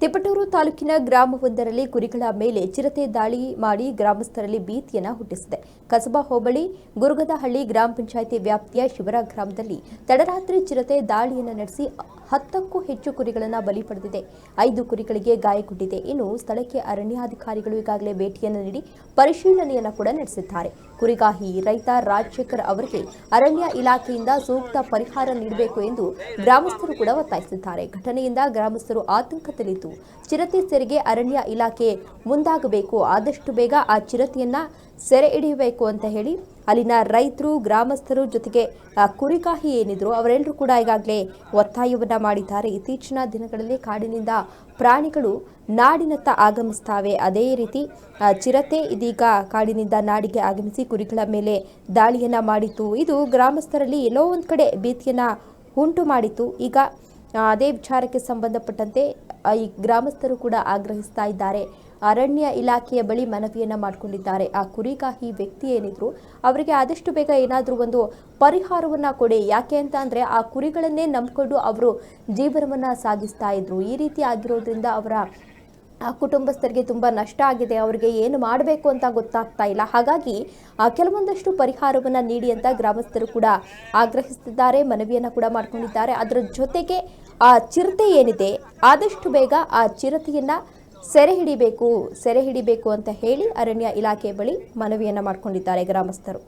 ತಿಪಟೂರು ತಾಲೂಕಿನ ಗ್ರಾಮವೊಂದರಲ್ಲಿ ಕುರಿಗಳ ಮೇಲೆ ಚಿರತೆ ದಾಳಿ ಮಾಡಿ ಗ್ರಾಮಸ್ಥರಲ್ಲಿ ಭೀತಿಯನ್ನು ಹುಟ್ಟಿಸಿದೆ. ಕಸಬಾ ಹೋಬಳಿ ಗುರುಗದಹಳ್ಳಿ ಗ್ರಾಮ ಪಂಚಾಯಿತಿ ವ್ಯಾಪ್ತಿಯ ಶಿವರ ಗ್ರಾಮದಲ್ಲಿ ತಡರಾತ್ರಿ ಚಿರತೆ ದಾಳಿಯನ್ನು ನಡೆಸಿ 10ಕ್ಕೂ ಹೆಚ್ಚು ಕುರಿಗಳನ್ನು ಬಲಿ ಪಡೆದಿದೆ. 5 ಕುರಿಗಳಿಗೆ ಗಾಯಗೊಂಡಿದೆ. ಇನ್ನು ಸ್ಥಳಕ್ಕೆ ಅರಣ್ಯಾಧಿಕಾರಿಗಳು ಈಗಾಗಲೇ ಭೇಟಿಯನ್ನು ನೀಡಿ ಪರಿಶೀಲನೆಯನ್ನು ಕೂಡ ನಡೆಸಿದ್ದಾರೆ. ಕುರಿಗಾಹಿ ರೈತ ರಾಜಶೇಖರ್ ಅವರಿಗೆ ಅರಣ್ಯ ಇಲಾಖೆಯಿಂದ ಸೂಕ್ತ ಪರಿಹಾರ ನೀಡಬೇಕು ಎಂದು ಗ್ರಾಮಸ್ಥರು ಕೂಡ ಒತ್ತಾಯಿಸಿದ್ದಾರೆ. ಘಟನೆಯಿಂದ ಗ್ರಾಮಸ್ಥರು ಆತಂಕದಲ್ಲಿದ್ದು ಚಿರತೆ ಸೆರೆಗೆ ಅರಣ್ಯ ಇಲಾಖೆ ಮುಂದಾಗಬೇಕು, ಆದಷ್ಟು ಬೇಗ ಆ ಚಿರತೆಯನ್ನ ಸೆರೆ ಹಿಡಿಯಬೇಕು ಅಂತ ಹೇಳಿ ಅಲ್ಲಿನ ರೈತರು, ಗ್ರಾಮಸ್ಥರು ಜೊತೆಗೆ ಕುರಿಗಾಹಿ ಏನಿದ್ರು ಅವರೆಲ್ಲರೂ ಕೂಡ ಈಗಾಗಲೇ ಒತ್ತಾಯವನ್ನ ಮಾಡಿದ್ದಾರೆ. ಇತ್ತೀಚಿನ ದಿನಗಳಲ್ಲಿ ಕಾಡಿನಿಂದ ಪ್ರಾಣಿಗಳು ನಾಡಿನತ್ತ ಆಗಮಿಸುತ್ತವೆ. ಅದೇ ರೀತಿ ಚಿರತೆ ಇದೀಗ ಕಾಡಿನಿಂದ ನಾಡಿಗೆ ಆಗಮಿಸಿ ಕುರಿಗಳ ಮೇಲೆ ದಾಳಿಯನ್ನ ಮಾಡಿತ್ತು. ಇದು ಗ್ರಾಮಸ್ಥರಲ್ಲಿ ಎಲ್ಲೋ ಒಂದು ಕಡೆ ಭೀತಿಯನ್ನ ಉಂಟು ಮಾಡಿತ್ತು. ಈಗ ಅದೇ ವಿಚಾರಕ್ಕೆ ಸಂಬಂಧಪಟ್ಟಂತೆ ಈ ಗ್ರಾಮಸ್ಥರು ಕೂಡ ಆಗ್ರಹಿಸ್ತಾ ಇದ್ದಾರೆ. ಅರಣ್ಯ ಇಲಾಖೆಯ ಬಳಿ ಮನವಿಯನ್ನ ಮಾಡಿಕೊಂಡಿದ್ದಾರೆ. ಆ ಕುರಿಗಾಹಿ ವ್ಯಕ್ತಿ ಏನಿದ್ರು ಅವರಿಗೆ ಆದಷ್ಟು ಬೇಗ ಏನಾದರೂ ಒಂದು ಪರಿಹಾರವನ್ನ ಕೊಡಿ. ಯಾಕೆ ಅಂತ ಅಂದ್ರೆ ಆ ಕುರಿಗಳನ್ನೇ ನಂಬಿಕೊಂಡು ಅವರು ಜೀವನವನ್ನ ಸಾಗಿಸ್ತಾ ಇದ್ರು. ಈ ರೀತಿ ಆಗಿರೋದ್ರಿಂದ ಅವರ ಕುಟುಂಬಸ್ಥರಿಗೆ ತುಂಬಾ ನಷ್ಟ ಆಗಿದೆ. ಅವರಿಗೆ ಏನು ಮಾಡಬೇಕು ಅಂತ ಗೊತ್ತಾಗ್ತಾ ಇಲ್ಲ. ಹಾಗಾಗಿ ಕೆಲವೊಂದಷ್ಟು ಪರಿಹಾರವನ್ನ ನೀಡಿ ಅಂತ ಗ್ರಾಮಸ್ಥರು ಕೂಡ ಆಗ್ರಹಿಸುತ್ತಿದ್ದಾರೆ, ಮನವಿಯನ್ನ ಕೂಡ ಮಾಡಿಕೊಂಡಿದ್ದಾರೆ. ಅದರ ಜೊತೆಗೆ ಆ ಚಿರತೆ ಏನಿದೆ ಆದಷ್ಟು ಬೇಗ ಆ ಚಿರತೆಯನ್ನ ಸೆರೆ ಹಿಡಿಬೇಕು ಅಂತ ಹೇಳಿ ಅರಣ್ಯ ಇಲಾಖೆ ಬಳಿ ಮನವಿಯನ್ನ ಮಾಡಿಕೊಂಡಿದ್ದಾರೆ ಗ್ರಾಮಸ್ಥರು.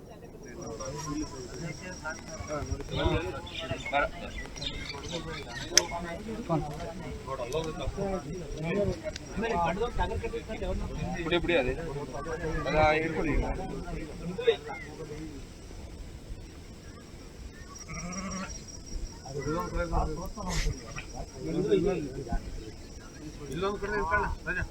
ಇಲ್ಲೊಂದು ಕಡೆ ಇಟ್ಕೊಳ್ಳ ರಾಜಾ